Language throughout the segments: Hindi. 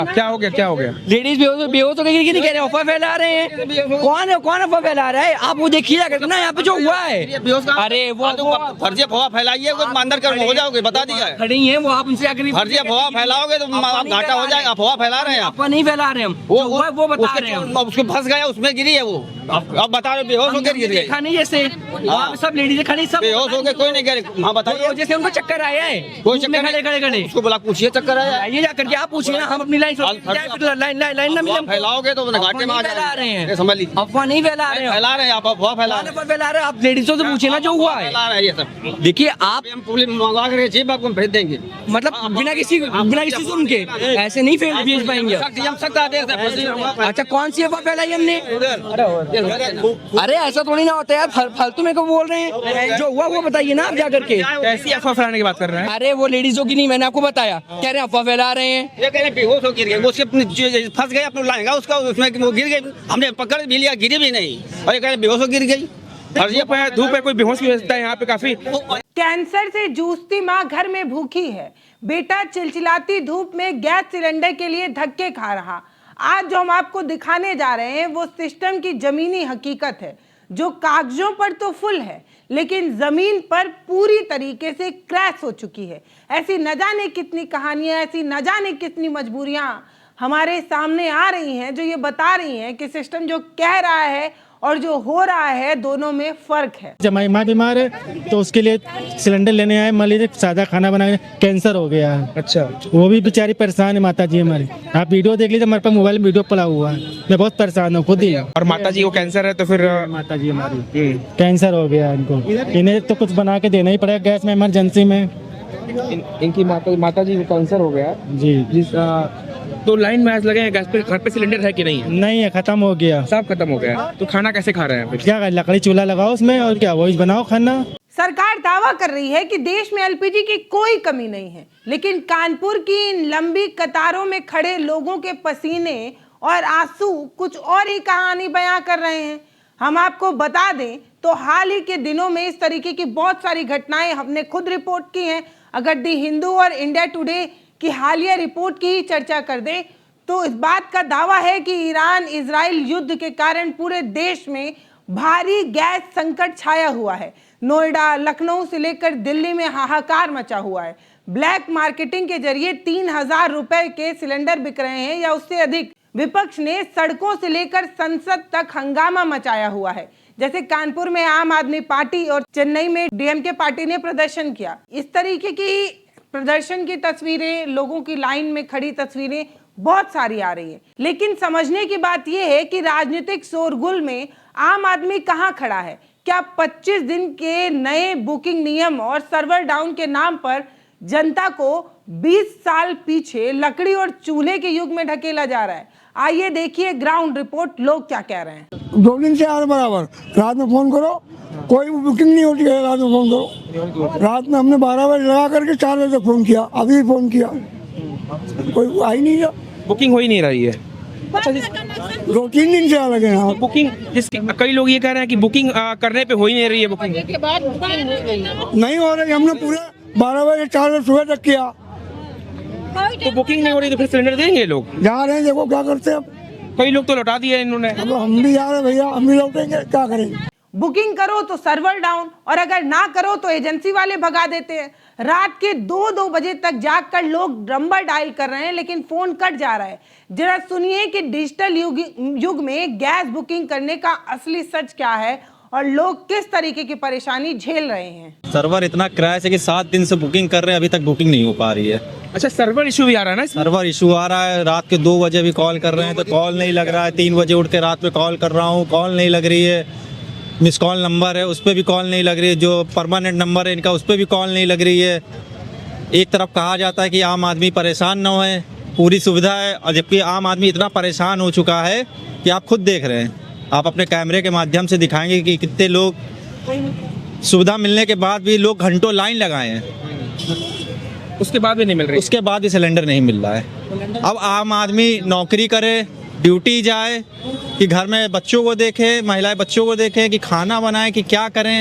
क्या हो गया, क्या हो गया? लेडीज बेहोश हो गई, नहीं कह रहे, अफवाह फैला रहे हैं। कौन अफवाह फैला रहा है? आप वो देखिए जाकर ना यहाँ पे जो हुआ है। अरे वो फर्जी अफवाह फैलाइए, अंदर कर हो जाओगे, बता दिया है। खड़ी है वो, आप उनसे आकर फर्जी अफवाह फैलाओगे तो घाटा हो जाएगा। अफवाह फैला रहे हैं आप। अफवाह नहीं फैला रहे हम, वो बता रहे हैं। उसके फंस गया, उसमें गिरी है वो। अब बता रहे बेहोश होकर गिर गई। देखा नहीं जैसे वहाँ पे सब लेडीज खड़ी, सब बेहोश होकर कोई नहीं गिरे। हाँ बताइए, जैसे उनको चक्कर आया है, कोई चक्कर खड़े उसको बोला पूछिए चक्कर आया। आइए जाकर के आप पूछिए ना, हम अपनी लाइन लाइन ना मिले। फैलाओगे तो घाटे में आ फैला रहे हैं, समझ लीजिए। अफवाह नहीं फैला रहे हैं, फैला रहे हैं आप, अफवाह फैला रहे हैं। आप लेडीजों से पूछे ना जो हुआ है। फैला रहे हैं ये सब। देखिए आप हम पुलिस मंगवा कर जेब आपको भेज देंगे। मतलब बिना किसी सुन के ऐसे नहीं भेज पाएंगे। सख्त आदेश है। अच्छा, कौन सी अफवाह फैलाई हमने? अरे ऐसा थोड़ी ना होता है यार, फालतू में को बोल रहे हैं। जो हुआ वो बताइए ना आप जाकर के। कैसी अफवाह फैलाने की बात कर रहे हैं? अरे वो लेडीजों की नहीं, मैंने आपको बताया, कह रहे हैं अफवाह फैला रहे हैं। ये कह रहे बेहोश हो गिर गए, उसके फंस गए, अपने लाएंगा उसका, उसमें वो गिर गई, हमने पकड़ भी लिया, गिरी भी नहीं। और ये कह रहे बेहोश हो गिर गई। धूप है, कोई बेहोश भी होता है यहाँ पे काफी। कैंसर से जूझती मां घर में भूखी है। बेटा चिलचिलाती धूप में गैस सिलेंडर के लिए धक्के खा रहा। आज जो हम आपको दिखाने जा रहे हैं वो सिस्टम की जमीनी हकीकत है, जो कागजों पर तो फुल है लेकिन जमीन पर पूरी तरीके से क्रैश हो चुकी है। ऐसी न जाने कितनी कहानियां, ऐसी न जाने कितनी मजबूरियां हमारे सामने आ रही हैं, जो ये बता रही हैं कि सिस्टम जो कह रहा है और जो हो रहा है दोनों में फर्क है। जब हमारी माँ बीमार है तो उसके लिए सिलेंडर लेने आए, मान लीजिए सादा खाना बनाए, कैंसर हो गया है। अच्छा, वो भी बेचारी परेशान है माता जी हमारी। आप वीडियो देख लीजिए, हमारे पास मोबाइल में वीडियो पड़ा हुआ है। मैं बहुत परेशान हूँ खुद ही। और माता जी को कैंसर है तो फिर माता जी हमारी कैंसर हो गया है, इनको इन्हें तो कुछ बना के देना ही पड़ेगा गैस में, इमरजेंसी में। इनकी माता जी को कैंसर हो गया जी। तो लाइन में लगे हैं, गैस पे घर पे सिलेंडर है कि नहीं है? नहीं है, खत्म हो गया, सब खत्म हो गया। तो खाना कैसे खा रहे हैं? क्या लकड़ी चूल्हा लगाओ उसमें और क्या वही बनाओ खाना। सरकार दावा कर रही है कि देश में एलपीजी की कोई कमी नहीं है, लेकिन कानपुर की इन लंबी कतारों में खड़े लोगों के पसीने और आंसू कुछ और ही कहानी बयां कर रहे हैं। हम आपको बता दें तो हाल ही के दिनों में इस तरीके की बहुत सारी घटनाएं हमने खुद रिपोर्ट की हैं। अगर दी हिंदू और इंडिया टुडे की हालिया रिपोर्ट की ही चर्चा कर दें तो इस बात का दावा है कि ईरान इजराइल युद्ध के कारण पूरे देश में भारी गैस संकट छाया हुआ है। नोएडा, लखनऊ से लेकर दिल्ली में हाहाकार मचा हुआ है। ब्लैक मार्केटिंग के जरिए 3,000 रुपए के सिलेंडर बिक रहे हैं या उससे अधिक। विपक्ष ने सड़कों से लेकर संसद तक हंगामा मचाया हुआ है। जैसे कानपुर में आम आदमी पार्टी और चेन्नई में डीएमके पार्टी ने प्रदर्शन किया। इस तरीके की प्रदर्शन की तस्वीरें, लोगों की लाइन में खड़ी तस्वीरें बहुत सारी आ रही है। लेकिन समझने की बात यह है कि राजनीतिक शोरगुल में आम आदमी कहां खड़ा है। क्या 25 दिन के नए बुकिंग नियम और सर्वर डाउन के नाम पर जनता को 20 साल पीछे लकड़ी और चूल्हे के युग में ढकेला जा रहा है? आइए देखिए ग्राउंड रिपोर्ट, लोग क्या कह रहे हैं। 2 दिन से आ रहे बराबर, रात में फोन करो कोई बुकिंग नहीं होती है, रात में फोन करो। रात में हमने 12 बजे लगा करके 4 बजे तक फोन किया, अभी फोन किया, कोई आ ही नहीं रहा। बुकिंग हो ही नहीं रही है। 2-3 दिन से आ लगे हैं। बुकिंग कई लोग ये कह रहे हैं कि बुकिंग करने पे हो ही नहीं रही है। बुकिंग नहीं हो रही, हमने पूरे 12 बजे 4 बजे सुबह तक किया। तो बुकिंग नहीं हो रही तो फिर सिलेंडर देंगे लोग? जा रहे हैं, देखो क्या करते हैं अब। कई लोग तो लौटा दिए इन्होंने। अब हम भी जा रहे हैं भैया, हम भी लौटेंगे, क्या करेंगे। बुकिंग करो तो सर्वर डाउन और अगर ना करो तो एजेंसी वाले भगा देते हैं। रात के 2-2 बजे तक जागकर लोग नंबर डायल कर रहे हैं लेकिन फोन कट जा रहा है। जरा सुनिए कि डिजिटल युग में गैस बुकिंग करने का असली सच क्या है और लोग किस तरीके की परेशानी झेल रहे हैं। सर्वर इतना क्रैश है कि 7 दिन से बुकिंग कर रहे हैं, अभी तक बुकिंग नहीं हो पा रही है। अच्छा, सर्वर इशू भी आ रहा है ना? सर्वर इशू आ रहा है, रात के 2 बजे भी कॉल कर रहे हैं तो कॉल नहीं लग रहा है। 3 बजे उठ के रात में कॉल कर रहा हूँ, कॉल नहीं लग रही है। मिस कॉल नंबर है उस पर भी कॉल नहीं लग रही है, जो परमानेंट नंबर है इनका उस पर भी कॉल नहीं लग रही है। एक तरफ कहा जाता है कि आम आदमी परेशान ना होए, पूरी सुविधा है, और जबकि आम आदमी इतना परेशान हो चुका है कि आप खुद देख रहे हैं। आप अपने कैमरे के माध्यम से दिखाएंगे कि कितने लोग सुविधा मिलने के बाद भी लोग घंटों लाइन लगाए हैं, उसके बाद भी नहीं मिल रही। उसके बाद भी सिलेंडर नहीं मिल रहा है। अब आम आदमी नौकरी करे, ड्यूटी जाए कि घर में बच्चों को देखे, महिलाएं बच्चों को देखें, कि खाना बनाए, कि क्या करें।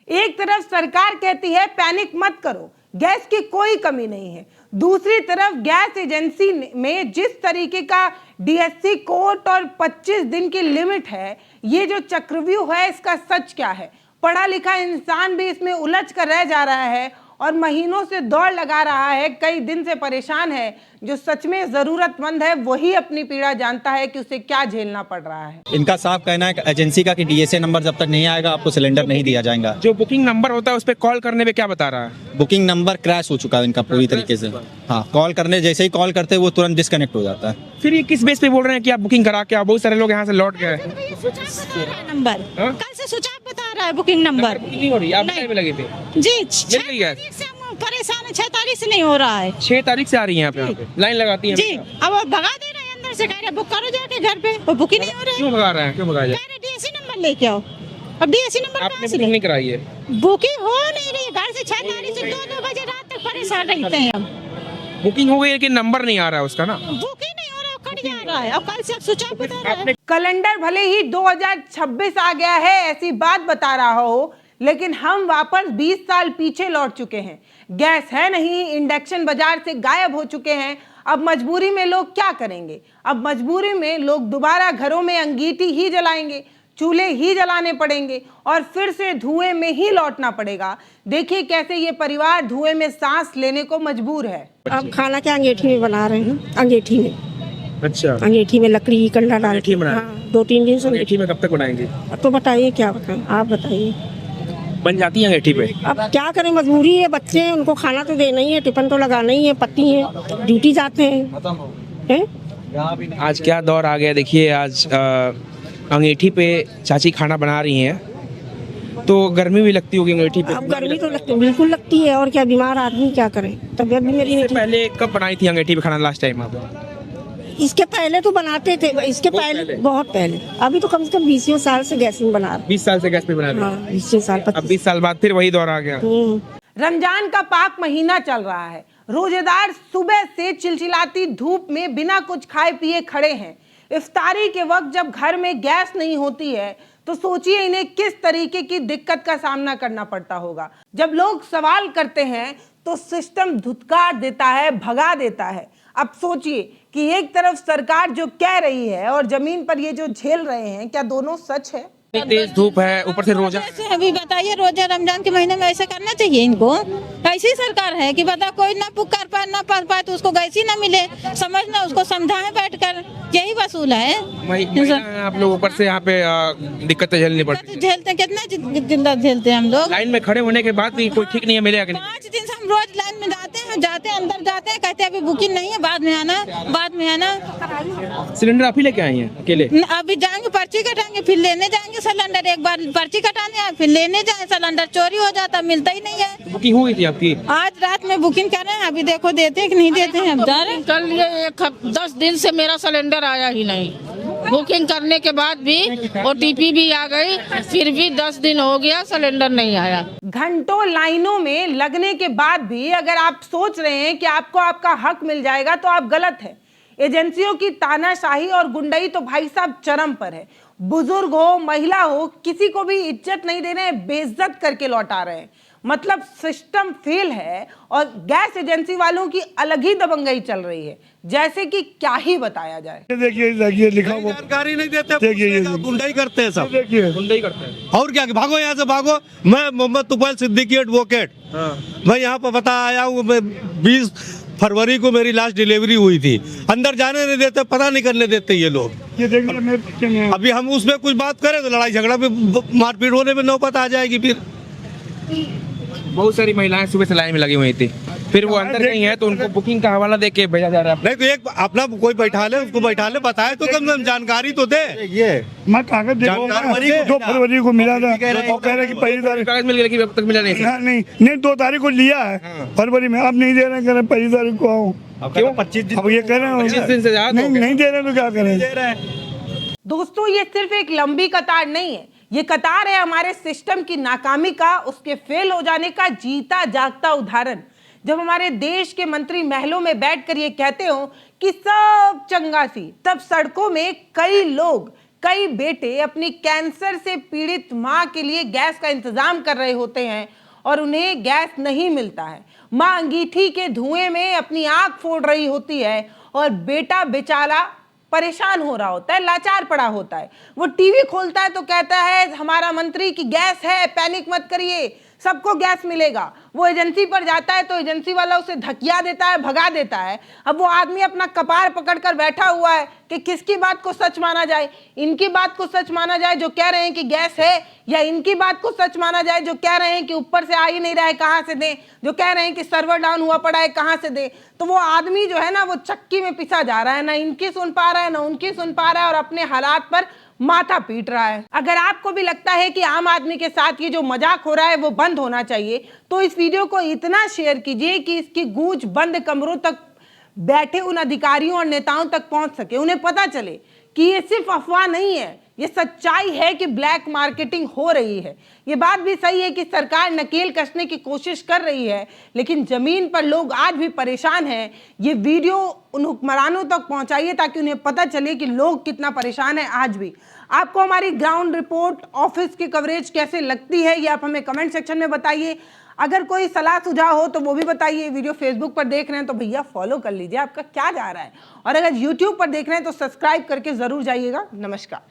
एक तरफ सरकार कहती है पैनिक मत करो, गैस की कोई कमी नहीं है, दूसरी तरफ गैस एजेंसी में जिस तरीके का डीएससी कोर्ट और 25 दिन की लिमिट है, ये जो चक्रव्यूह है इसका सच क्या है? पढ़ा लिखा इंसान भी इसमें उलझ कर रह जा रहा है और महीनों से दौड़ लगा रहा है, कई दिन से परेशान है। जो सच में जरूरतमंद है वही अपनी पीड़ा जानता है कि उसे क्या झेलना पड़ रहा है। इनका साफ कहना है एजेंसी का कि डीएसए नंबर जब तक नहीं आएगा आपको सिलेंडर नहीं दिया जाएगा। जो बुकिंग नंबर होता है उस पर कॉल करने पे क्या बता रहा है? बुकिंग नंबर क्रैश हो चुका है इनका पूरी तरीके से। हाँ, कॉल करने जैसे ही कॉल करते हैं वो तुरंत डिस्कनेक्ट हो जाता है। फिर ये किस बेस पे बोल रहे हैं कि आप बुकिंग करा के आओ? बहुत सारे लोग यहाँ से लौट गए। नंबर कल से स्विच ऑफ बता रहा है बुकिंग नंबर। बुकिंग नहीं हो रही, आप टाइम में लगे थे? जी, मिल गई गैस? 6 तारीख से हम परेशान है, 6 तारीख से नहीं हो रहा है। 6 तारीख से आ रही है यहाँ पे, लाइन लगाती है जी, अब वो भगा दे रहे हैं अंदर से, कह रहे बुक करो जाके घर पे, वो बुक ही नहीं हो रहा है। क्यों भगा रहे हैं? क्यों भगा रहे हैं? कह रहे डीएससी नंबर लेके आओ। अब डीएससी नंबर आपने कहाँ से बुकिंग नहीं कराई है? बुकिंग हो नहीं रही, घर से 6 तारीख से 2-2 बजे रात तक परेशान रहते हैं हम। बुकिंग हो गई लेकिन नंबर नहीं आ रहा है उसका ना। बुकिंग नहीं हो रहा है, कट जा रहा है। अब कल से स्विच ऑफ बता रहा है। कैलेंडर भले ही 2026 आ गया है ऐसी बात बता रहा हो, लेकिन हम वापस 20 साल पीछे लौट चुके हैं। गैस है नहीं, इंडक्शन बाजार से गायब हो चुके हैं। अब मजबूरी में लोग क्या करेंगे? अब मजबूरी में लोग दोबारा घरों में अंगीठी ही जलाएंगे, चूल्हे ही जलाने पड़ेंगे और फिर से धुएं में ही लौटना पड़ेगा। देखिए कैसे ये परिवार धुएं में सांस लेने को मजबूर है। अब खाना क्या अंगीठी में बना रहे हैं? अंगीठी में। अच्छा, अंगीठी में लकड़ी कंडा डाल अंगीठी बना रहे हैं? हाँ, 2-3 दिन से। अंगीठी में कब तक बनाएंगे? तो बताइए क्या बताएं, आप बताइए। बन जाती है अंगीठी पे? अब क्या करें, मजबूरी है, बच्चे हैं, उनको खाना तो देना ही है, टिफिन तो लगाना ही है, पति है, ड्यूटी जाते हैं। आज क्या दौर आ गया, देखिए आज अंगीठी पे चाची खाना बना रही हैं, तो गर्मी भी लगती होगी अंगीठी पे? अब गर्मी तो लगती, बिल्कुल लगती है, और क्या, बीमार आदमी क्या करे, तबियत भी मेरी नहीं इससे पहले कब बनाई थी अंगीठी पे खाना लास्ट टाइम आप? ठीक। इसके पहले तो बनाते थे, इसके पहले बहुत पहले। अभी तो कम से कम 20 साल से गैस में बना रहे। 20 साल से गैस पे बना रहे हैं? हाँ, 20 साल। अब 20 साल बाद फिर वही दौर आ गया। रमजान का पाक महीना चल रहा है। रोजेदार सुबह से चिलचिलाती धूप में बिना कुछ खाए पिए खड़े हैं। इफ्तारी के वक्त जब घर में गैस नहीं होती है तो सोचिए इन्हें किस तरीके की दिक्कत का सामना करना पड़ता होगा। जब लोग सवाल करते हैं तो सिस्टम धुतकार देता है, भगा देता है। अब सोचिए कि एक तरफ सरकार जो कह रही है और जमीन पर ये जो झेल रहे हैं, क्या दोनों सच है? तेज धूप है, ऊपर से रोजा। अभी बताइए, रोजा रमजान के महीने में ऐसा करना चाहिए इनको? ऐसी सरकार है कि बता कोई ना पुक कर पाए, ना पढ़ पाए तो उसको गैस ही ना मिले, समझना, उसको समझाएं बैठकर, यही वसूल है। आप लोग ऊपर से यहाँ पे दिक्कतें झेलनी पड़ती है। झेलते हैं, कितना जिंदा झेलते हैं हम लोग। लाइन में खड़े होने के बाद भी कोई ठीक नहीं है, मिलेगा कि नहीं? 5 दिन से हम रोज लाइन में जाते हैं, अंदर जाते हैं, कहते हैं अभी बुकिंग नहीं है, बाद में आना। सिलेंडर आप ही लेके आए हैं अकेले? अभी जाएंगे, पर्ची कटाएंगे, फिर लेने जाएंगे सिलेंडर। एक बार पर्ची कटाने आए, फिर लेने जाए, सिलेंडर चोरी हो जाता, मिलता ही नहीं है। बुकिंग हो गई थी आपकी? आज रात में बुकिंग कर रहे हैं, अभी देखो देते हैं कि नहीं देते हैं। अब जा रहे हैं। कल ये 10 दिन से मेरा सिलेंडर आया ही नहीं। बुकिंग करने के बाद भी OTP भी आ गई, फिर भी 10 दिन हो गया, सिलेंडर नहीं आया। घंटों लाइनों में लगने के बाद भी अगर आप सोच रहे हैं कि आपको आपका हक मिल जाएगा तो आप गलत है। एजेंसियों की तानाशाही और गुंडई तो भाई साहब चरम पर है। बुजुर्ग हो, महिला हो, किसी को भी इज्जत नहीं दे रहे हैं, बेइज्जत करके लौटा रहे हैं। मतलब सिस्टम फेल है और गैस एजेंसी वालों की अलग ही दबंगई चल रही है, जैसे कि क्या ही बताया जाए। देखिए लिखा हुआ, जानकारी नहीं देते, देखिए गुंडाई करते हैं सब। देखिए गुंडाई करते हैं और क्या, भागो यहाँ से भागो। मैं मोहम्मद तुफैल सिद्दीकी एडवोकेट, मैं यहाँ पर बता आया हूँ। 20 फरवरी को मेरी लास्ट डिलीवरी हुई थी। अंदर जाने नहीं देते, पता नहीं करने देते ये लोग। ये देखिए मेरे बच्चे में अभी हम उसमें कुछ बात करें तो लड़ाई झगड़ा पे, मारपीट होने में नौबत आ जाएगी। फिर बहुत सारी महिलाएं सुबह से लाइन में लगी हुई थी, फिर वो अंदर गई हैं तो उनको बुकिंग का हवाला दे के भेजा जा रहा है। नहीं तो एक अपना कोई बैठा ले, उसको बैठा ले, बताए तो कम से कम जानकारी तो दे। ये मैं कागज देखूंगा, 2 फरवरी को मिला था, वो कह रहे कि पहली तारीख कागज मिल गया, लेकिन अब तक मिला नहीं। नहीं 2 तारीख को लिया है फरवरी में, अब नहीं दे रहे, कह रहे पहली तारीख को आओ। क्यों? 25 दिन। अब ये कह रहे हैं 25 दिन से ज्यादा नहीं दे रहे तो क्या करें? दोस्तों ये सिर्फ एक लंबी कतार नहीं है, ये कतार है हमारे सिस्टम की नाकामी का, उसके फेल हो जाने का जीता जागता उदाहरण। जब हमारे देश के मंत्री महलों में बैठकर ये कहते हो कि सब चंगा सी, तब सड़कों में कई लोग, कई बेटे अपनी कैंसर से पीड़ित मां के लिए गैस का इंतजाम कर रहे होते हैं और उन्हें गैस नहीं मिलता है। माँ अंगीठी के धुएं में अपनी आंख फोड़ रही होती है और बेटा बेचारा परेशान हो रहा होता है, लाचार पड़ा होता है। वो टीवी खोलता है तो कहता है हमारा मंत्री की गैस है, पैनिक मत करिए, सबको गैस मिलेगा। वो एजेंसी पर जाता है तो एजेंसी वाला उसे धकिया देता है, भगा देता है। अब वो आदमी अपना कपार पकड़कर बैठा हुआ है कि किसकी बात को सच माना जाए, इनकी बात को सच माना जाए जो कह रहे हैं कि गैस है, या इनकी बात को सच माना जाए जो कह रहे हैं कि ऊपर से आ ही नहीं रहा है, कहाँ से दें, जो कह रहे हैं कि सर्वर डाउन हुआ पड़ा है, कहाँ से दें। तो वो आदमी जो है ना वो चक्की में पिसा जा रहा है, ना इनकी सुन पा रहा है ना उनकी सुन पा रहा है, और अपने हालात पर माथा पीट रहा है। अगर आपको भी लगता है कि आम आदमी के साथ ये जो मजाक हो रहा है वो बंद होना चाहिए, तो इस वीडियो को इतना शेयर कीजिए कि इसकी गूंज बंद कमरों तक बैठे उन अधिकारियों और नेताओं तक पहुंच सके, उन्हें पता चले कि ये सिर्फ अफवाह नहीं है, ये सच्चाई है कि ब्लैक मार्केटिंग हो रही है। ये बात भी सही है कि सरकार नकेल कसने की कोशिश कर रही है, लेकिन जमीन पर लोग आज भी परेशान हैं। ये वीडियो उन हुक्मरानों तक पहुंचाइए ताकि उन्हें पता चले कि लोग कितना परेशान हैं आज भी। आपको हमारी ग्राउंड रिपोर्ट ऑफिस की कवरेज कैसे लगती है ये आप हमें कमेंट सेक्शन में बताइए। अगर कोई सलाह सुझाव हो तो वो भी बताइए। वीडियो फेसबुक पर देख रहे हैं तो भैया फॉलो कर लीजिए, आपका क्या जा रहा है, और अगर यूट्यूब पर देख रहे हैं तो सब्सक्राइब करके जरूर जाइएगा। नमस्कार।